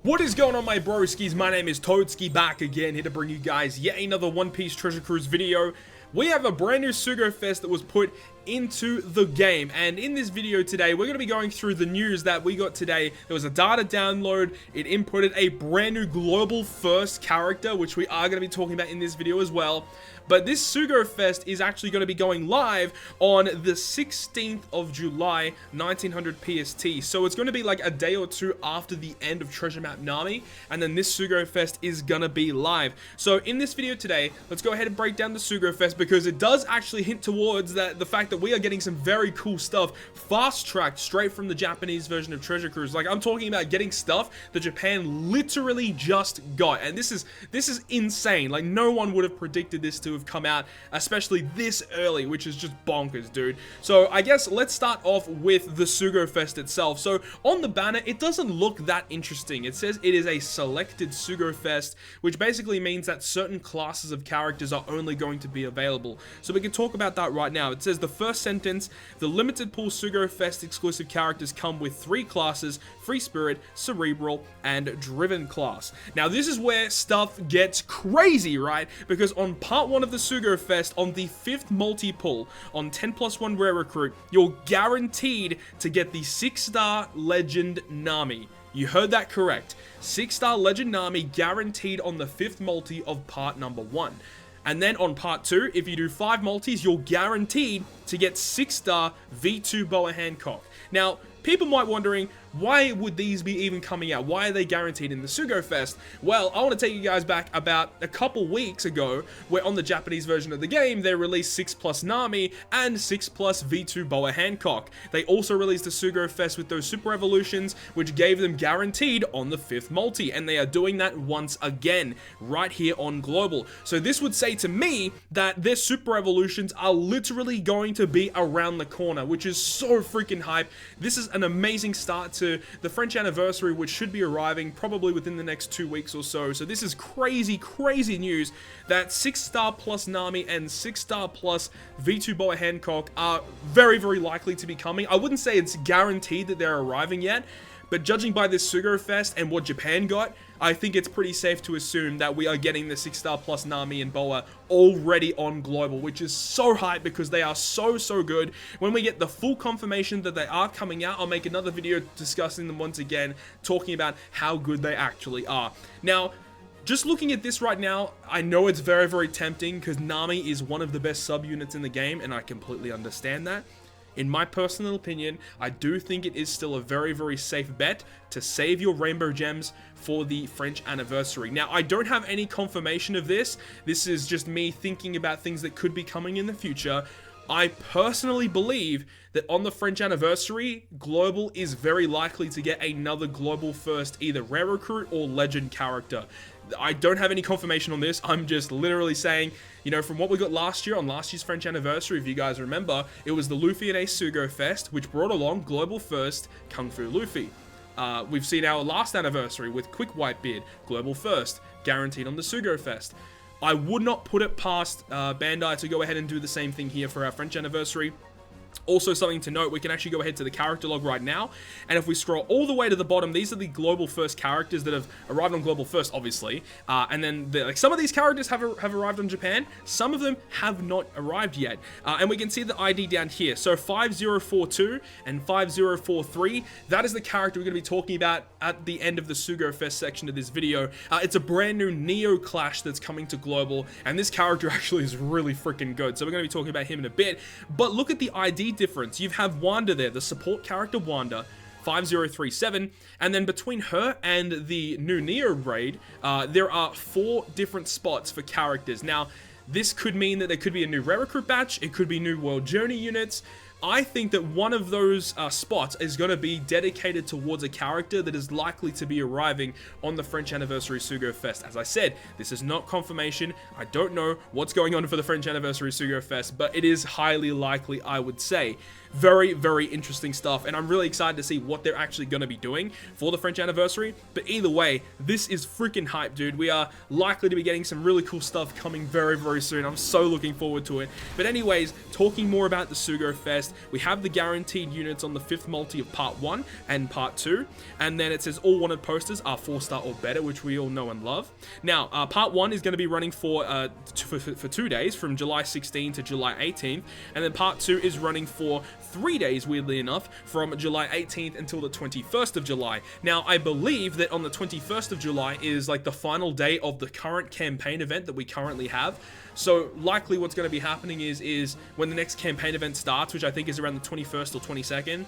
What is going on, my broskiis? My name is Toadskii, back again, here to bring you guys yet another One Piece Treasure Cruise video. We have a brand new Sugo-Fest that was put into the game, and in this video today we're going to be going through the news that we got today. There was a data download. It inputted a brand new global first character, which we are going to be talking about in this video as well. But this Sugo-Fest is actually going to be going live on the 16th of July 1900 PST, so it's going to be like a day or two after the end of Treasure Map NAMI, and then this Sugo-Fest is going to be live. So in this video today, let's go ahead and break down the Sugo-Fest, because it does actually hint towards the fact that we are getting some very cool stuff fast-tracked straight from the Japanese version of Treasure Cruise. Like, I'm talking about getting stuff that Japan literally just got, and this is insane. Like, no one would have predicted this to have come out, especially this early, which is just bonkers, dude. So I guess let's start off with the Sugo-Fest itself. So on the banner, it doesn't look that interesting. It says it is a selected Sugo-Fest, which basically means that certain classes of characters are only going to be available. So we can talk about that right now. It says the first sentence: the limited pool Sugo-Fest exclusive characters come with 3 classes: Free Spirit, Cerebral, and Driven class. Now this is where stuff gets crazy, right? Because on part 1 of the Sugo-Fest, on the 5th multi-pull, on 10+1 rare recruit, you're guaranteed to get the 6-star Legend NAMI. You heard that correct. 6-star Legend NAMI guaranteed on the 5th multi of part number 1. And then on part 2, if you do 5 multis, you're guaranteed to get 6-star V2 BOA Hancock. Now, people might be wondering, why would these be even coming out? Why are they guaranteed in the Sugo-Fest? Well, I want to take you guys back about a couple weeks ago, where on the Japanese version of the game, they released 6+ NAMI and 6+ V2 BOA Hancock. They also released the Sugo-Fest with those Super Evolutions, which gave them guaranteed on the 5th multi, and they are doing that once again, right here on Global. So this would say to me that their Super Evolutions are literally going to be around the corner, which is so freaking hype. This is an amazing start to the French anniversary, which should be arriving probably within the next 2 weeks or so. So this is crazy, crazy news that 6-star plus NAMI and 6-star plus V2 BOA Hancock are very, very likely to be coming. I wouldn't say it's guaranteed that they're arriving yet, but judging by this Sugo-Fest and what Japan got, I think it's pretty safe to assume that we are getting the 6-star plus NAMI and BOA already on Global, which is so hype because they are so good. When we get the full confirmation that they are coming out, I'll make another video discussing them once again, talking about how good they actually are. Now, just looking at this right now, I know it's very, very tempting because NAMI is one of the best subunits in the game, and I completely understand that. In my personal opinion, I do think it is still a very, very safe bet to save your rainbow gems for the French anniversary. Now, I don't have any confirmation of this. This is just me thinking about things that could be coming in the future. I personally believe that on the French anniversary, Global is very likely to get another Global first, either rare recruit or legend character. I don't have any confirmation on this. I'm just literally saying, you know, from what we got last year on last year's French anniversary, if you guys remember, it was the Luffy and Ace Sugo-Fest, which brought along Global first Kung Fu Luffy. We've seen our last anniversary with Quick Whitebeard, Global first, guaranteed on the Sugo-Fest. I would not put it past Bandai to go ahead and do the same thing here for our French anniversary. Also, something to note, we can actually go ahead to the character log right now, and if we scroll all the way to the bottom, these are the Global First characters that have arrived on Global First, obviously, and then like some of these characters have arrived on Japan, some of them have not arrived yet, and we can see the ID down here. So 5042 and 5043, that is the character we're going to be talking about at the end of the Sugo-Fest section of this video. It's a brand new Neo Clash that's coming to Global, and this character actually is really freaking good, so we're going to be talking about him in a bit. But look at the ID difference. You have Wanda there, the support character Wanda, 5037, and then between her and the new Neo raid, there are 4 different spots for characters. Now, this could mean that there could be a new rare recruit batch, it could be new World Journey units. I think that one of those spots is going to be dedicated towards a character that is likely to be arriving on the French Anniversary Sugo-Fest. As I said, this is not confirmation. I don't know what's going on for the French Anniversary Sugo-Fest, but it is highly likely, I would say. Very, very interesting stuff, and I'm really excited to see what they're actually going to be doing for the French anniversary. But either way, this is freaking hype, dude. We are likely to be getting some really cool stuff coming very, very soon. I'm so looking forward to it. But anyways, talking more about the Sugo-Fest, Sugo-Fest, we have the guaranteed units on the 5th multi of Part 1 and Part 2, and then it says all wanted posters are 4-star or better, which we all know and love. Now, Part 1 is going to be running for 2 days, from July 16th to July 18th, and then Part 2 is running for 3 days, weirdly enough, from July 18th until the 21st of July. Now, I believe that on the 21st of July is like the final day of the current campaign event that we currently have. So likely what's going to be happening is when the next campaign event starts, which I think is around the 21st or 22nd,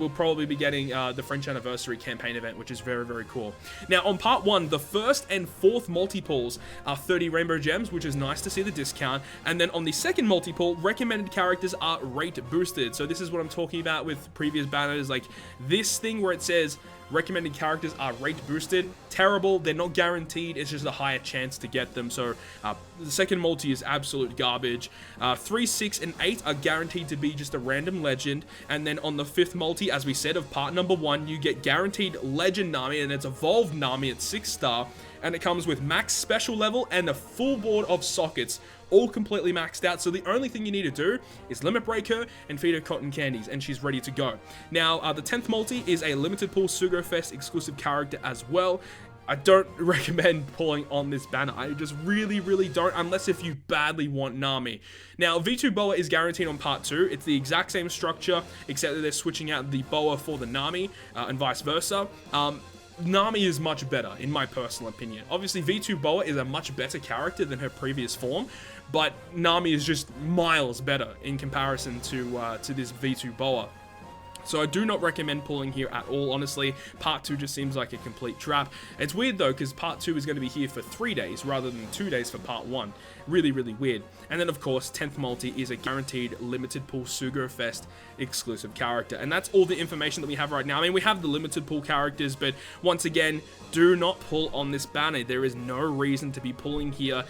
we'll probably be getting the French Anniversary campaign event, which is very, very cool. Now, on Part 1, the 1st and 4th multi-pulls are 30 rainbow gems, which is nice to see the discount. And then on the 2nd multi-pull, recommended characters are rate boosted. So this is what I'm talking about with previous banners, like this thing where it says recommended characters are rate boosted. Terrible. They're not guaranteed. It's just a higher chance to get them. So the 2nd multi is absolute garbage. 3, 6, and 8 are guaranteed to be just a random legend. And then on the 5th multi, as we said, of part number 1, you get guaranteed legend NAMI, and it's evolved NAMI at 6-star. And it comes with max special level and a full board of sockets, all completely maxed out. So the only thing you need to do is limit break her and feed her cotton candies, and she's ready to go. Now, the 10th multi is a limited pool Sugo-Fest exclusive character as well. I don't recommend pulling on this banner. I just really, really don't, unless if you badly want NAMI. Now, V2 BOA is guaranteed on Part 2. It's the exact same structure, except that they're switching out the BOA for the NAMI, and vice versa. NAMI is much better, in my personal opinion. Obviously, V2 BOA is a much better character than her previous form, but NAMI is just miles better in comparison to this V2 BOA. So I do not recommend pulling here at all, honestly. Part 2 just seems like a complete trap. It's weird though, because Part 2 is going to be here for 3 days rather than 2 days for Part 1. Really, really weird. And then of course, 10th multi is a guaranteed limited pool Sugo-Fest exclusive character. And that's all the information that we have right now. I mean, we have the limited pool characters, but once again, do not pull on this banner. There is no reason to be pulling here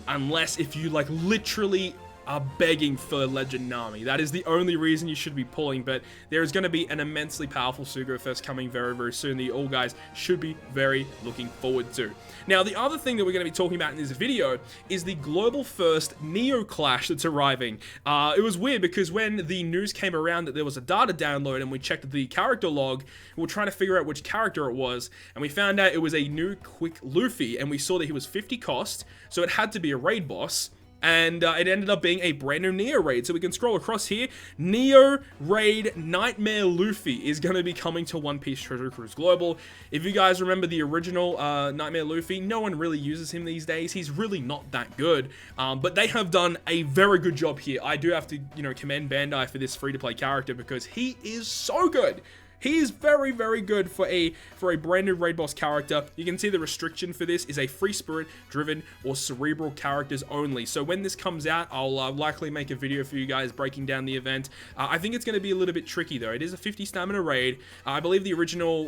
unless if you like literally are begging for Legend NAMI. That is the only reason you should be pulling, but there is going to be an immensely powerful Sugo-Fest coming very, very soon that you all guys should be very looking forward to. Now, the other thing that we're going to be talking about in this video is the global first Neo Clash that's arriving. It was weird because when the news came around that there was a data download and we checked the character log, we were trying to figure out which character it was, and we found out it was a new quick Luffy, and we saw that he was 50 cost, so it had to be a raid boss. And it ended up being a brand new Neo raid. So we can scroll across here. Neo Raid Nightmare Luffy is going to be coming to One Piece Treasure Cruise Global. If you guys remember the original Nightmare Luffy, no one really uses him these days. He's really not that good. But they have done a very good job here. I do have to, commend Bandai for this free-to-play character because he is so good. He is very, very good for a brand new raid boss character. You can see the restriction for this is a free spirit, driven, or cerebral characters only. So when this comes out, I'll likely make a video for you guys breaking down the event. I think it's going to be a little bit tricky though. It is a 50 stamina raid. I believe the original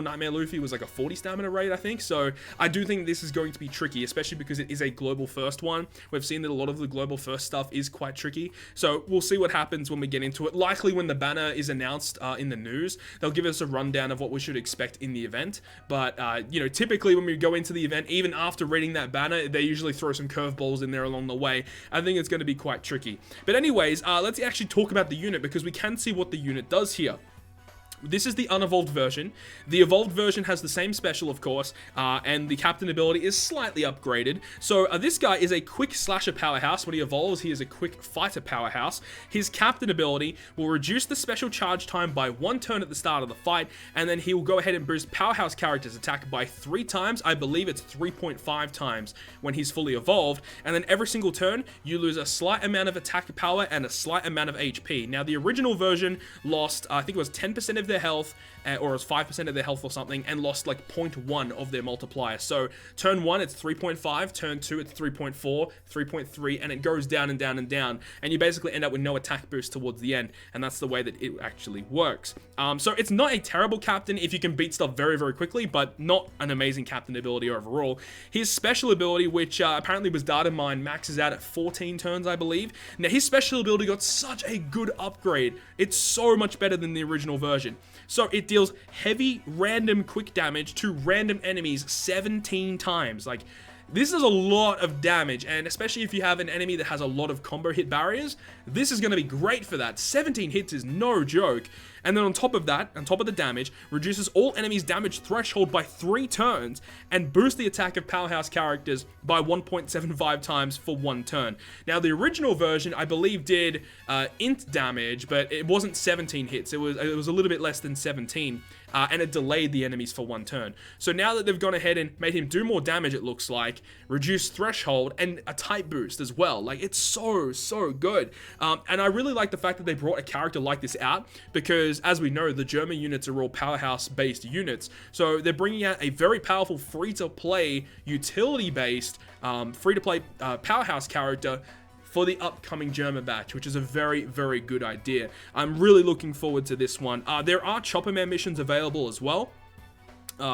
Nightmare Luffy was like a 40 stamina raid, I think. So I do think this is going to be tricky, especially because it is a global first one. We've seen that a lot of the global first stuff is quite tricky. So we'll see what happens when we get into it. Likely when the banner is announced in the news, they'll give us a rundown of what we should expect in the event. But, typically when we go into the event, even after reading that banner, they usually throw some curveballs in there along the way. I think it's going to be quite tricky. But anyways, let's actually talk about the unit because we can see what the unit does here. This is the unevolved version. The evolved version has the same special, of course, and the captain ability is slightly upgraded. So this guy is a quick slasher powerhouse. When he evolves, he is a quick fighter powerhouse. His captain ability will reduce the special charge time by 1 turn at the start of the fight, and then he will go ahead and boost powerhouse characters' attack by 3 times. I believe it's 3.5 times when he's fully evolved, and then every single turn, you lose a slight amount of attack power and a slight amount of HP. Now, the original version lost, I think it was 10% of their health, or it was 5% of their health or something, and lost like 0.1 of their multiplier. So turn 1 it's 3.5, turn 2 it's 3.4, 3.3, and it goes down and down and down, and you basically end up with no attack boost towards the end, and that's the way that it actually works. So it's not a terrible captain if you can beat stuff very, very quickly, but not an amazing captain ability overall. His special ability, which apparently was data mined, maxes out at 14 turns, I believe. Now his special ability got such a good upgrade. It's so much better than the original version. So it deals heavy random quick damage to random enemies 17 times. Like, This is a lot of damage, and especially if you have an enemy that has a lot of combo hit barriers, this is going to be great for that. 17 hits is no joke. And then on top of that, on top of the damage, reduces all enemies' damage threshold by 3 turns, and boosts the attack of powerhouse characters by 1.75 times for 1 turn. Now, the original version, I believe, did int damage, but it wasn't 17 hits. It was a little bit less than 17. And it delayed the enemies for 1 turn. So now that they've gone ahead and made him do more damage, it looks like, reduced threshold, and a type boost as well. Like, it's so good. And I really like the fact that they brought a character like this out, because as we know, the German units are all powerhouse-based units. So they're bringing out a very powerful free-to-play, utility-based, free-to-play powerhouse character for the upcoming German batch, which is a very good idea. I'm really looking forward to this one. There are Chopper Man missions available as well.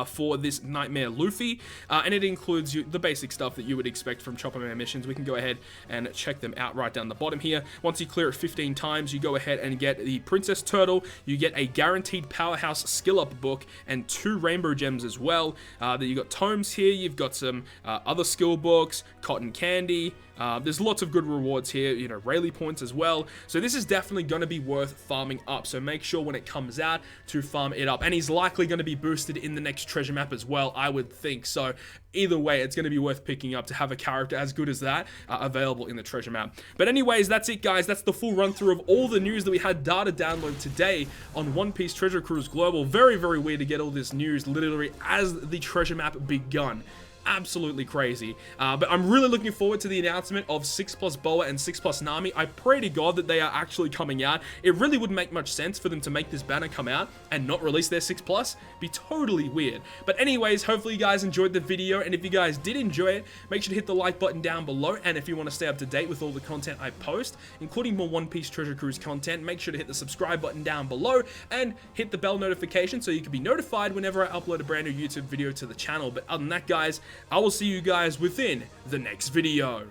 For this Nightmare Luffy, and it includes the basic stuff that you would expect from Chopper Man missions. We can go ahead and check them out right down the bottom here. Once you clear it 15 times, you go ahead and get the Princess Turtle. You get a guaranteed powerhouse skill up book and 2 rainbow gems as well. You got tomes here. You've got some other skill books, cotton candy. There's lots of good rewards here, you know, Rayleigh points as well. So this is definitely going to be worth farming up. So make sure when it comes out to farm it up. And he's likely going to be boosted in the next treasure map as well, I would think. So either way, it's going to be worth picking up to have a character as good as that available in the treasure map. But anyways, that's it, guys. That's the full run through of all the news that we had data download today on One Piece Treasure Cruise Global. Very weird to get all this news literally as the treasure map begun. Absolutely crazy. But I'm really looking forward to the announcement of 6+ BOA and 6+ NAMI. I pray to God that they are actually coming out. It really wouldn't make much sense for them to make this banner come out and not release their 6+. Be totally weird. But anyways, hopefully you guys enjoyed the video, and if you guys did enjoy it, make sure to hit the like button down below. And if you want to stay up to date with all the content I post, including more One Piece Treasure Cruise content, make sure to hit the subscribe button down below and hit the bell notification so you can be notified whenever I upload a brand new YouTube video to the channel. But other than that, guys, I will see you guys within the next video.